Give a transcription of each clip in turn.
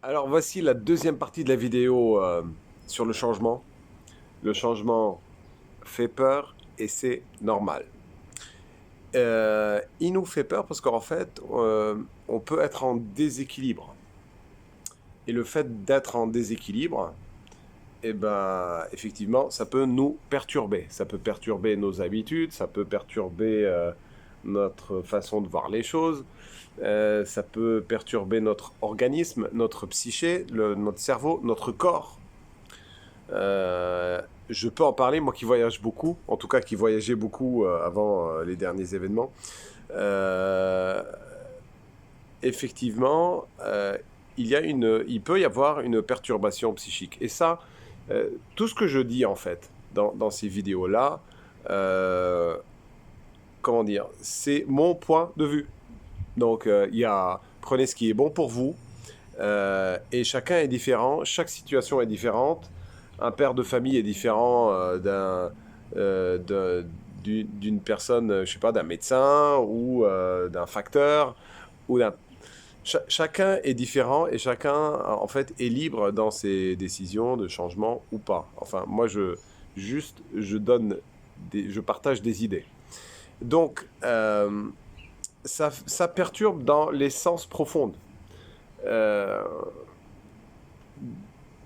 Alors voici la deuxième partie de la vidéo sur le changement. Le changement fait peur et c'est normal. Il nous fait peur parce qu'en fait, on peut être en déséquilibre. Et le fait d'être en déséquilibre, eh ben, effectivement, ça peut nous perturber. Ça peut perturber nos habitudes, ça peut perturber notre façon de voir les choses, ça peut perturber notre organisme, notre psyché, notre cerveau, notre corps. Euh, je peux en parler, moi qui voyage beaucoup, en tout cas qui voyageais beaucoup avant les derniers événements. Euh, Effectivement, il peut y avoir une perturbation psychique. Et ça, tout ce que je dis en fait dans ces vidéos-là, euh, comment dire, c'est mon point de vue. Donc, prenez ce qui est bon pour vous. Et chacun est différent, chaque situation est différente. Un père de famille est différent d'une personne, je sais pas, d'un médecin ou d'un facteur ou d'un. Chacun est différent et chacun, en fait, est libre dans ses décisions de changement ou pas. Enfin, moi, je partage des idées. Donc, ça perturbe dans l'essence profonde. Euh,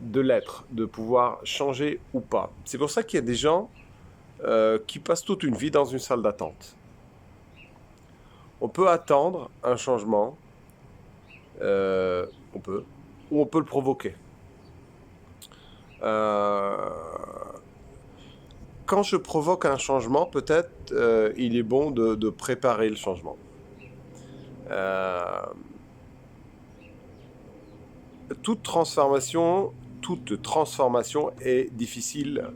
de l'être, de pouvoir changer ou pas. C'est pour ça qu'il y a des gens qui passent toute une vie dans une salle d'attente. On peut attendre un changement, on peut, ou on peut le provoquer. Euh, Quand je provoque un changement, peut-être il est bon de préparer le changement. Euh, toute transformation, toute transformation est difficile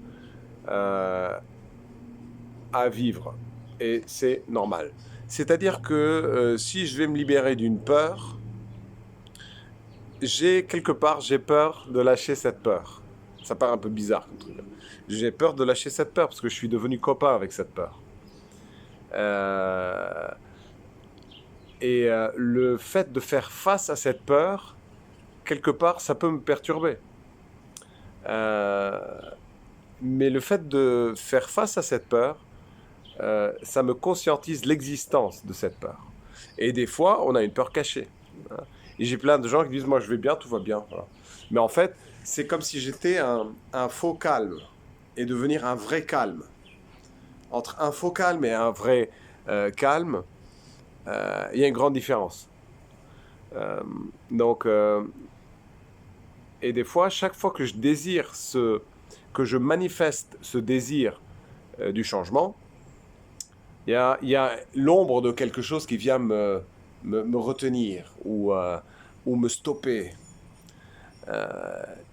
euh, à vivre. Et c'est normal. C'est-à-dire que si je vais me libérer d'une peur, j'ai peur de lâcher cette peur. Ça paraît un peu bizarre comme truc. J'ai peur de lâcher cette peur parce que je suis devenu copain avec cette peur. Euh, le fait de faire face à cette peur, quelque part, ça peut me perturber. Euh, mais le fait de faire face à cette peur, ça me conscientise l'existence de cette peur. Et des fois, on a une peur cachée. Hein. Et j'ai plein de gens qui disent, moi je vais bien, tout va bien. Voilà. Mais en fait, c'est comme si j'étais un faux calme et devenir un vrai calme. Entre un faux calme et un vrai calme, il y a une grande différence. Euh, donc, et des fois, chaque fois que que je manifeste ce désir du changement, il y a l'ombre de quelque chose qui vient me retenir ou me stopper.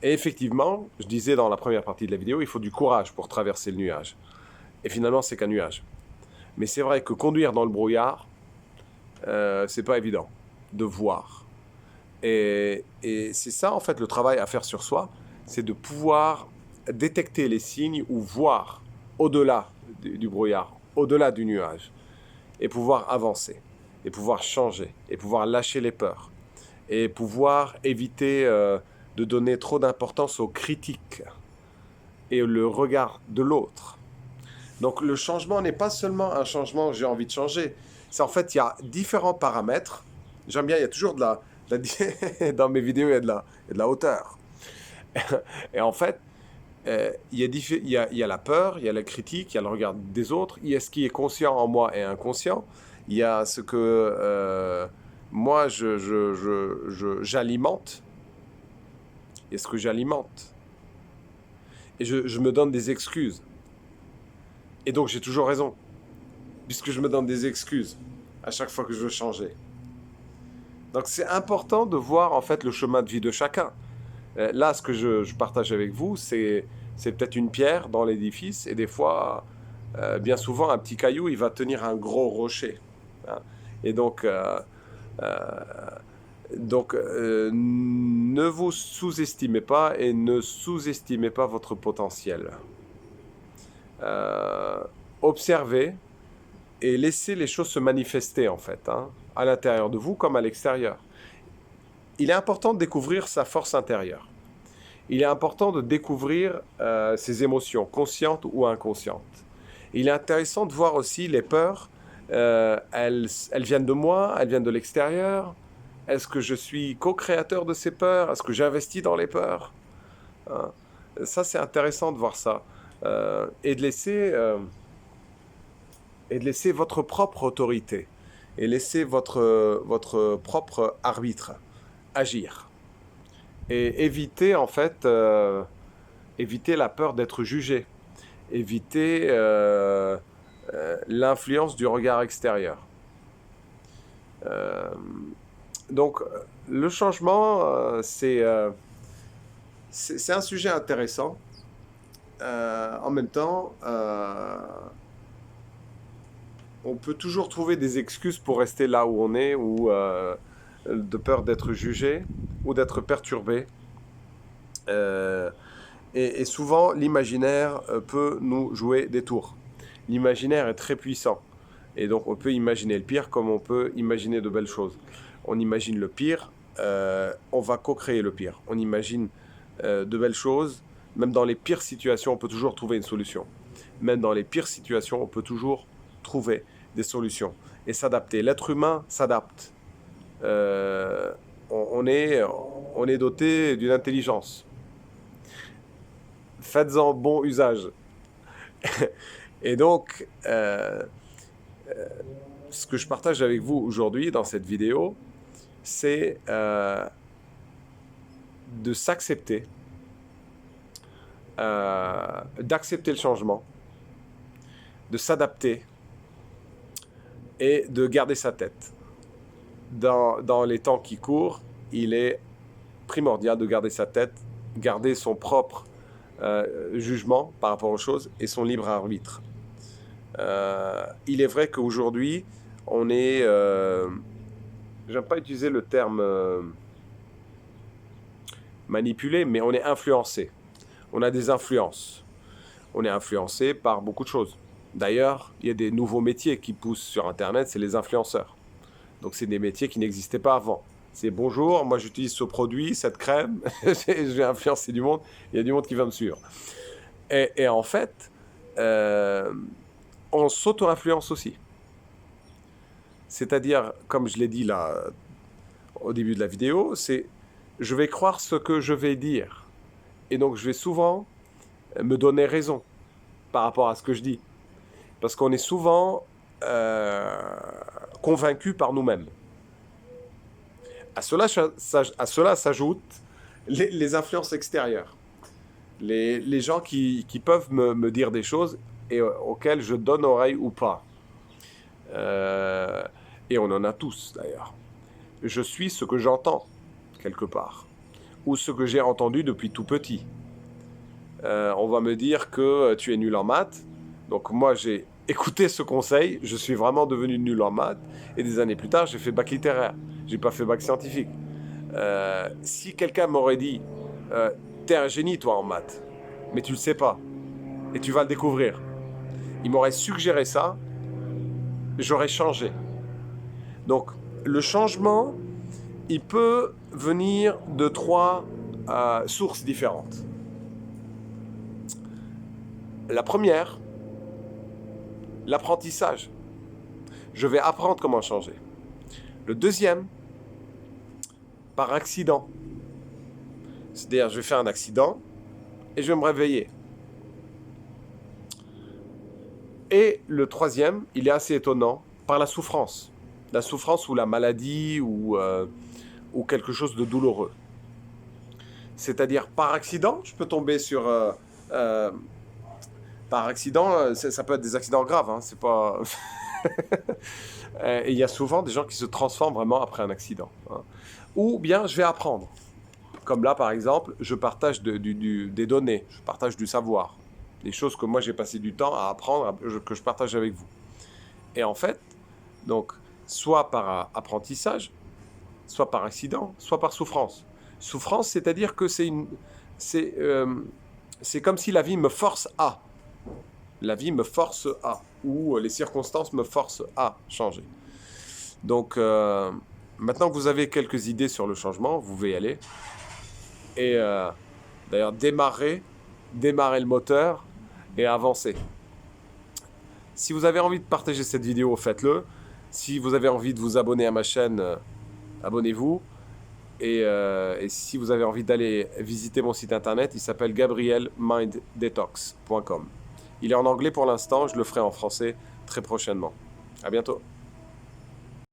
Et effectivement, je disais dans la première partie de la vidéo, il faut du courage pour traverser le nuage. Et finalement, c'est qu'un nuage. Mais c'est vrai que conduire dans le brouillard, c'est pas évident de voir. Et c'est ça, en fait, le travail à faire sur soi, c'est de pouvoir détecter les signes ou voir au-delà du brouillard, au-delà du nuage, et pouvoir avancer, et pouvoir changer, et pouvoir lâcher les peurs, et pouvoir éviter de donner trop d'importance aux critiques et le regard de l'autre. Donc le changement n'est pas seulement un changement, j'ai envie de changer. C'est en fait, il y a différents paramètres. J'aime bien, il y a toujours dans mes vidéos, il y a de la hauteur. Et en fait, il y a la peur, il y a la critique, il y a le regard des autres, il y a ce qui est conscient en moi et inconscient, il y a ce que moi j'alimente, il y a ce que j'alimente. Et je me donne des excuses. Et donc j'ai toujours raison, puisque je me donne des excuses à chaque fois que je veux changer. Donc c'est important de voir en fait le chemin de vie de chacun. Là, ce que je partage avec vous, c'est peut-être une pierre dans l'édifice, et des fois, bien souvent, un petit caillou, il va tenir un gros rocher. Hein. Et euh, ne vous sous-estimez pas et ne sous-estimez pas votre potentiel. Euh, Observez et laissez les choses se manifester, en fait, hein, à l'intérieur de vous comme à l'extérieur. il est important de découvrir sa force intérieure. Il est important de découvrir ses émotions, conscientes ou inconscientes. Il est intéressant de voir aussi les peurs. Elles viennent de moi, elles viennent de l'extérieur. Est-ce que je suis co-créateur de ces peurs? Est-ce que j'investis dans les peurs? Hein. Ça, c'est intéressant de voir ça. Et de laisser votre propre autorité et laisser votre propre arbitre agir. Et éviter, en fait, éviter la peur d'être jugé. Éviter l'influence du regard extérieur. Donc, le changement, c'est un sujet intéressant. En même temps, on peut toujours trouver des excuses pour rester là où on est, ou de peur d'être jugé, ou d'être perturbé. Et souvent, l'imaginaire peut nous jouer des tours. L'imaginaire est très puissant. Et donc, on peut imaginer le pire comme on peut imaginer de belles choses. On imagine le pire, on va co-créer le pire. On imagine de belles choses. Même dans les pires situations, on peut toujours trouver une solution. Même dans les pires situations, on peut toujours trouver des solutions et s'adapter. L'être humain s'adapte. On est doté d'une intelligence. Faites-en bon usage. Et donc, ce que je partage avec vous aujourd'hui dans cette vidéo, c'est de s'accepter, d'accepter le changement, de s'adapter et de garder sa tête. Dans les temps qui courent, il est primordial de garder sa tête, garder son propre jugement par rapport aux choses et son libre arbitre. Il est vrai qu'aujourd'hui, on est... j'aime pas utiliser le terme manipulé, mais on est influencé. On a des influences. On est influencé par beaucoup de choses. D'ailleurs, il y a des nouveaux métiers qui poussent sur Internet, c'est les influenceurs. Donc, c'est des métiers qui n'existaient pas avant. C'est bonjour, moi j'utilise ce produit, cette crème, je vais influencer du monde, il y a du monde qui va me suivre. Et en fait, on s'auto-influence aussi. C'est-à-dire, comme je l'ai dit là au début de la vidéo, c'est je vais croire ce que je vais dire. Et donc je vais souvent me donner raison par rapport à ce que je dis. Parce qu'on est souvent convaincu par nous-mêmes. À cela s'ajoutent les influences extérieures. Les gens qui peuvent me dire des choses et auxquelles je donne oreille ou pas. Et on en a tous d'ailleurs. Je suis ce que j'entends, quelque part. Ou ce que j'ai entendu depuis tout petit. On va me dire que tu es nul en maths. Donc moi j'ai écouté ce conseil, je suis vraiment devenu nul en maths. Et des années plus tard, j'ai fait bac littéraire. J'ai pas fait bac scientifique. Si quelqu'un m'aurait dit t'es un génie toi en maths, mais tu le sais pas, et tu vas le découvrir, il m'aurait suggéré ça, j'aurais changé. Donc le changement, il peut venir de 3 sources différentes. La première, l'apprentissage. Je vais apprendre comment changer. Le deuxième, par accident. C'est-à-dire, je vais faire un accident et je vais me réveiller. Et le troisième, il est assez étonnant, par la souffrance. La souffrance ou la maladie ou quelque chose de douloureux. C'est-à-dire, par accident, je peux tomber sur... par accident, ça peut être des accidents graves, hein, c'est pas... Et il y a souvent des gens qui se transforment vraiment après un accident. Hein. Ou bien, je vais apprendre. Comme là, par exemple, je partage des données, je partage du savoir. Des choses que moi, j'ai passé du temps à apprendre, que je partage avec vous. Et en fait, donc, soit par apprentissage, soit par accident, soit par souffrance. Souffrance, c'est-à-dire que c'est comme si la vie me force à. La vie me force à, ou les circonstances me forcent à changer. Donc, Maintenant que vous avez quelques idées sur le changement, vous pouvez y aller. Et d'ailleurs, démarrer le moteur et avancer. Si vous avez envie de partager cette vidéo, faites-le. Si vous avez envie de vous abonner à ma chaîne, abonnez-vous. Et si vous avez envie d'aller visiter mon site internet, il s'appelle gabrielminddetox.com. Il est en anglais pour l'instant, je le ferai en français très prochainement. À bientôt.